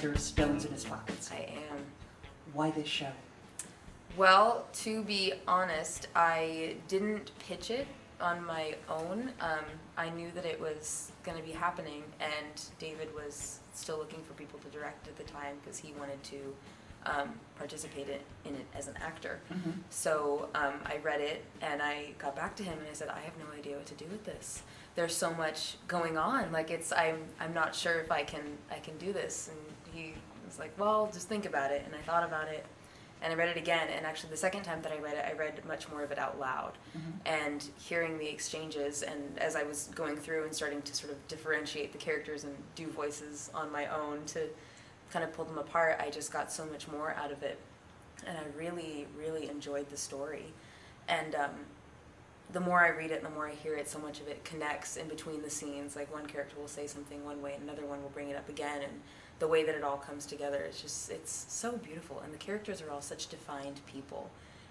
director of stones in his pockets. I am. Why this show? Well, to be honest, I didn't pitch it on my own. I knew that it was going to be happening, and David was still looking for people to direct at the time because he wanted to participate in it as an actor. Mm-hmm. So I read it, and I got back to him, and I said, I have no idea what to do with this. There's so much going on. Like, I'm not sure if I can do this. And he was like, well, just think about it. And I thought about it, and I read it again. And actually, the second time that I read much more of it out loud. Mm-hmm. And hearing the exchanges, and as I was going through and starting to sort of differentiate the characters and do voices on my own to kind of pull them apart, I just got so much more out of it. And I really, really enjoyed the story. And the more I read it and the more I hear it, so much of it connects in between the scenes. Like, one character will say something one way, and another one will bring it up again, and the way that it all comes together, it's so beautiful. And the characters are all such defined people.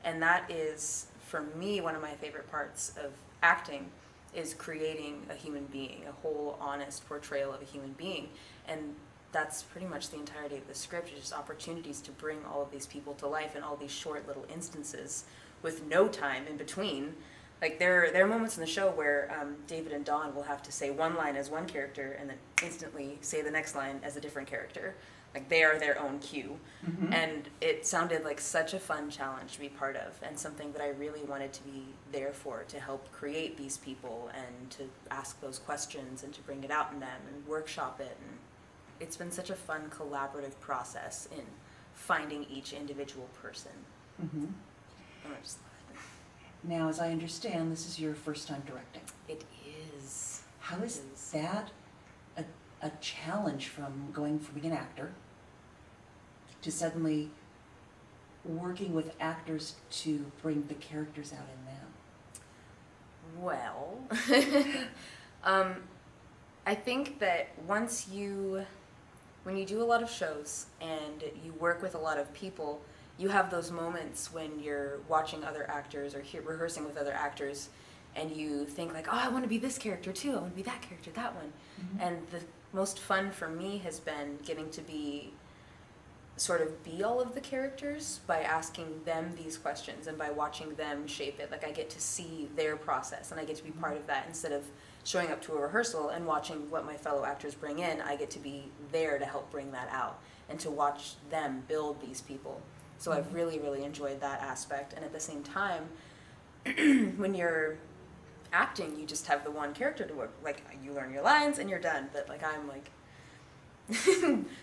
And that is, for me, one of my favorite parts of acting, is creating a human being, a whole, honest portrayal of a human being. And that's pretty much the entirety of the script, is just opportunities to bring all of these people to life in all these short little instances with no time in between. Like, there are moments in the show where David and Dawn will have to say one line as one character and then instantly say the next line as a different character. Like, they are their own cue. Mm-hmm. And it sounded like such a fun challenge to be part of, and something that I really wanted to be there for, to help create these people and to ask those questions and to bring it out in them and workshop it. And it's been such a fun collaborative process in finding each individual person. Mm-hmm. Now, as I understand, this is your first time directing. It is. How is that a challenge from going from being an actor to suddenly working with actors to bring the characters out in them? Well, I think that when you do a lot of shows and you work with a lot of people, you have those moments when you're watching other actors or rehearsing with other actors, and you think like, oh, I want to be this character too, I want to be that character, that one. Mm-hmm. And the most fun for me has been getting to be all of the characters by asking them these questions and by watching them shape it. Like, I get to see their process, and I get to be part of that. Instead of showing up to a rehearsal and watching what my fellow actors bring in, I get to be there to help bring that out and to watch them build these people. So I've really, really enjoyed that aspect. And at the same time, when you're acting, you just have the one character to work. Like, you learn your lines and you're done. But like, I'm like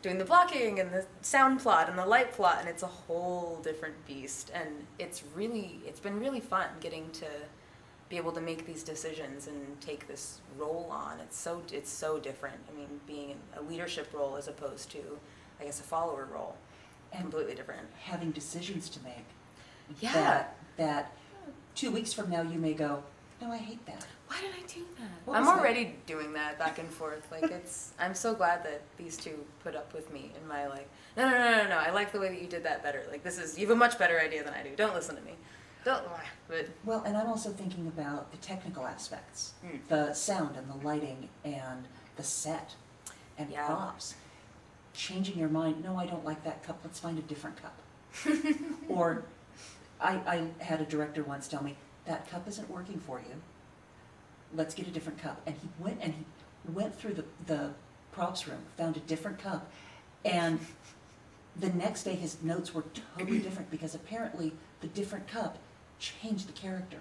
doing the blocking and the sound plot and the light plot, and it's a whole different beast. And it's been really fun getting to be able to make these decisions and take this role on. It's so different. I mean, being in a leadership role as opposed to, I guess, a follower role. And completely different. Having decisions to make. Yeah. That 2 weeks from now you may go, no, I hate that. Why did I do that? I'm already doing that back and forth. Like, I'm so glad that these two put up with me in my, like, no, I like the way that you did that better. Like, you have a much better idea than I do. Don't listen to me. But well, and I'm also thinking about the technical aspects, the sound and the lighting and the set and props. Changing your mind, no, I don't like that cup, let's find a different cup. Or I had a director once tell me, that cup isn't working for you, let's get a different cup. And he went through the props room, found a different cup, and the next day his notes were totally different, because apparently the different cup changed the character.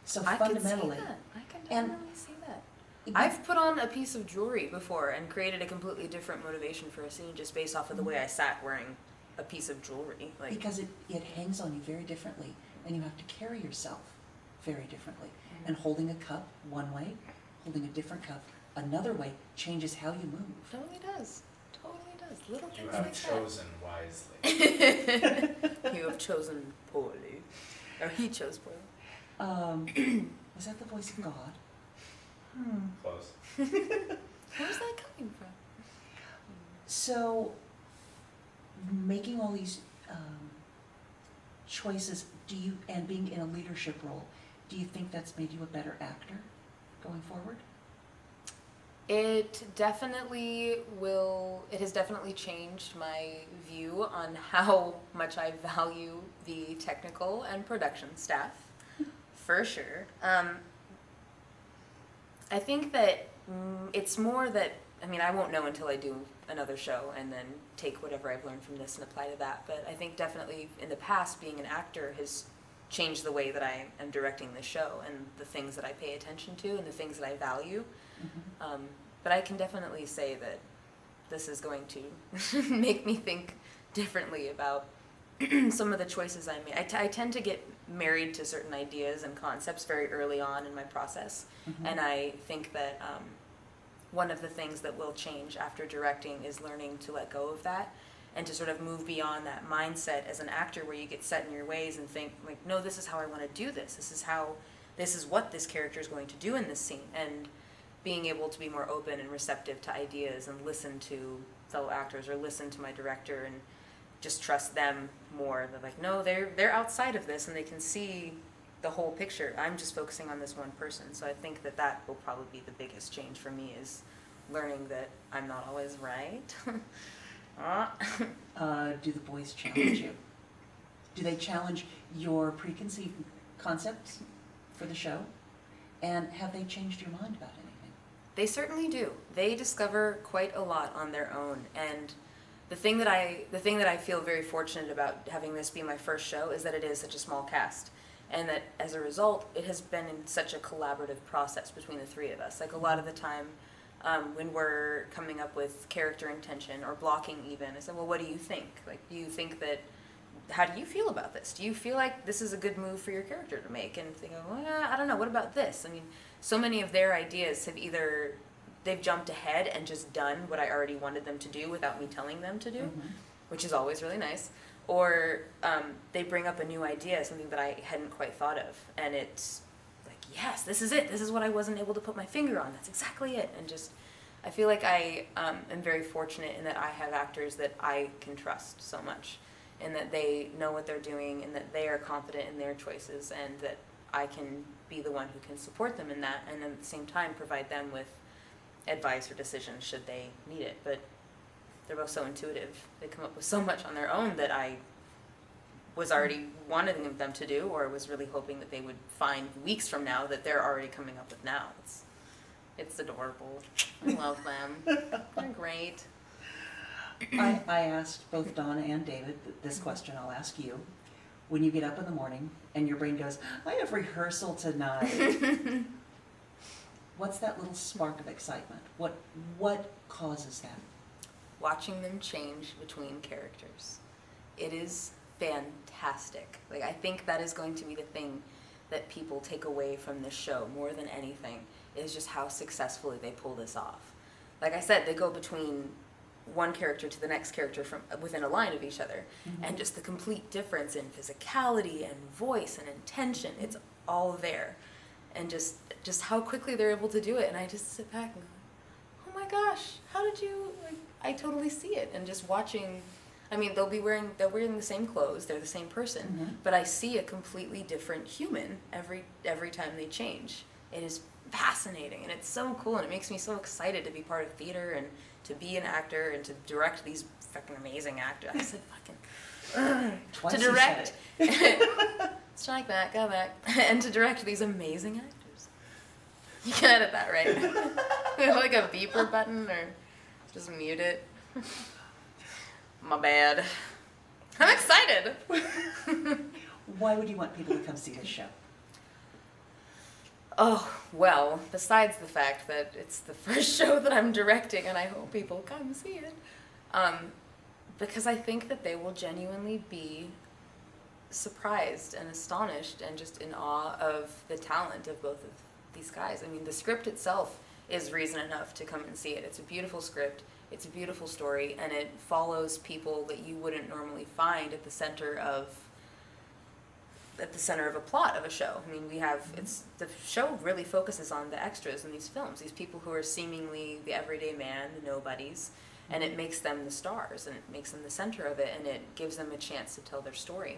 So fundamentally. I can definitely see that. I've put on a piece of jewelry before and created a completely different motivation for a scene just based off of the way I sat wearing a piece of jewelry. Like, because it hangs on you very differently, and you have to carry yourself very differently. Mm-hmm. And holding a cup one way, holding a different cup another way, changes how you move. Totally does. Totally does. Little things like that. You have chosen wisely. You have chosen poorly. Or he chose poorly. Was that the voice of God? Close. Where's that coming from? So, making all these choices, and being in a leadership role, do you think that's made you a better actor going forward? It definitely will, it has definitely changed my view on how much I value the technical and production staff, for sure. I think that it's more that, I mean, I won't know until I do another show and then take whatever I've learned from this and apply to that, but I think definitely in the past being an actor has changed the way that I am directing the show and the things that I pay attention to and the things that I value. Mm-hmm. But I can definitely say that this is going to make me think differently about some of the choices I make. I tend to get married to certain ideas and concepts very early on in my process, mm-hmm. and I think that one of the things that will change after directing is learning to let go of that and to sort of move beyond that mindset as an actor where you get set in your ways and think, like, no, this is how I want to do this. This is what this character is going to do in this scene. And being able to be more open and receptive to ideas and listen to fellow actors or listen to my director and just trust them more. They're like, no, they're outside of this and they can see the whole picture. I'm just focusing on this one person. So I think that will probably be the biggest change for me, is learning that I'm not always right. Do the boys challenge you? Do they challenge your preconceived concepts for the show? And have they changed your mind about anything? They certainly do. They discover quite a lot on their own. And the thing that I feel very fortunate about having this be my first show is that it is such a small cast. And that as a result, it has been in such a collaborative process between the three of us. Like a lot of the time, when we're coming up with character intention or blocking even, I said, well, what do you think? Like, do you think that, how do you feel about this? Do you feel like this is a good move for your character to make? And they go, well, yeah, I don't know, what about this? I mean, so many of their ideas have either, they've jumped ahead and just done what I already wanted them to do without me telling them to do, mm-hmm. which is always really nice. Or they bring up a new idea, something that I hadn't quite thought of, and it's like, yes, this is it. This is what I wasn't able to put my finger on. That's exactly it. And just, I feel like I am very fortunate in that I have actors that I can trust so much, and that they know what they're doing, and that they are confident in their choices, and that I can be the one who can support them in that, and at the same time provide them with advice or decisions should they need it. But they're both so intuitive. They come up with so much on their own that I was already wanting them to do, or was really hoping that they would find weeks from now that they're already coming up with now. It's adorable. I love them. They're great. I asked both Donna and David this question. I'll ask you. When you get up in the morning and your brain goes, I have rehearsal tonight. What's that little spark of excitement? What causes that? Watching them change between characters. It is fantastic. Like, I think that is going to be the thing that people take away from this show more than anything, is just how successfully they pull this off. Like I said, they go between one character to the next character from within a line of each other, mm-hmm. and just the complete difference in physicality and voice and intention, it's all there. And just how quickly they're able to do it, and I just sit back and go, oh my gosh, how did you, like, I totally see it. And just watching, I mean, they're wearing the same clothes, they're the same person, mm-hmm. but I see a completely different human every time they change. It is fascinating, and it's so cool, and it makes me so excited to be part of theater and to be an actor and to direct these fucking amazing actors. I said fucking twice to direct. Strike back, go back, and to direct these amazing actors. You can edit that, right? Like a beeper button, or just mute it. My bad. I'm excited. Why would you want people to come see this show? Oh, well, besides the fact that it's the first show that I'm directing and I hope people come see it, because I think that they will genuinely be surprised and astonished and just in awe of the talent of both of these guys. I mean, the script itself is reason enough to come and see it. It's a beautiful script, it's a beautiful story, and it follows people that you wouldn't normally find at the center of a plot of a show. I mean, the show really focuses on the extras in these films, these people who are seemingly the everyday man, the nobodies, and it makes them the stars, and it makes them the center of it, and it gives them a chance to tell their story.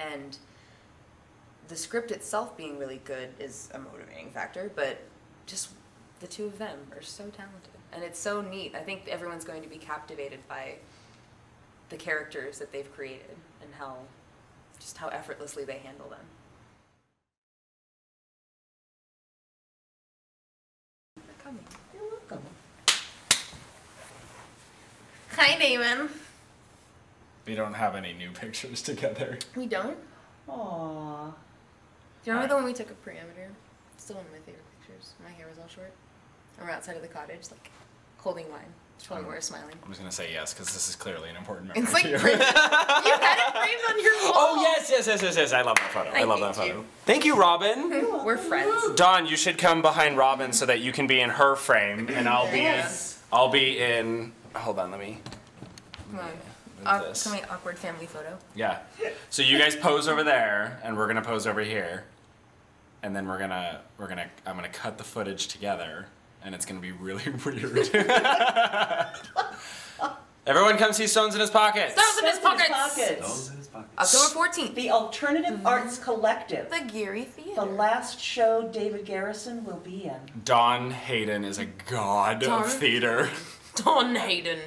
And the script itself being really good is a motivating factor, but just the two of them are so talented. And it's so neat. I think everyone's going to be captivated by the characters that they've created and how effortlessly they handle them. They're coming. You're welcome. Hi, Damon. We don't have any new pictures together. We don't? Aww. Do you remember the one we took at Perimeter? Still one of my favorite pictures. My hair was all short. And we're outside of the cottage, like, holding wine. It's probably where we're smiling. I'm just gonna say yes, because this is clearly an important memory It's like, to you. you had it framed on your wall. Oh, yes. I love that photo. I love that photo. Thank you, Robin. We're friends. Dawn, you should come behind Robin so that you can be in her frame, and I'll be in. Hold on, let me. Come on. move this. Can we awkward family photo? Yeah. So you guys pose over there, and we're gonna pose over here, and then I'm gonna cut the footage together, and it's gonna be really weird. Everyone come see Stones in His Pockets. Stones in His Pockets. Stones in his pockets. October 14th. The Alternative Arts Collective. The Geary Theater. The last show David Garrison will be in. Don Hayden is a god Don? of theater. Don Hayden.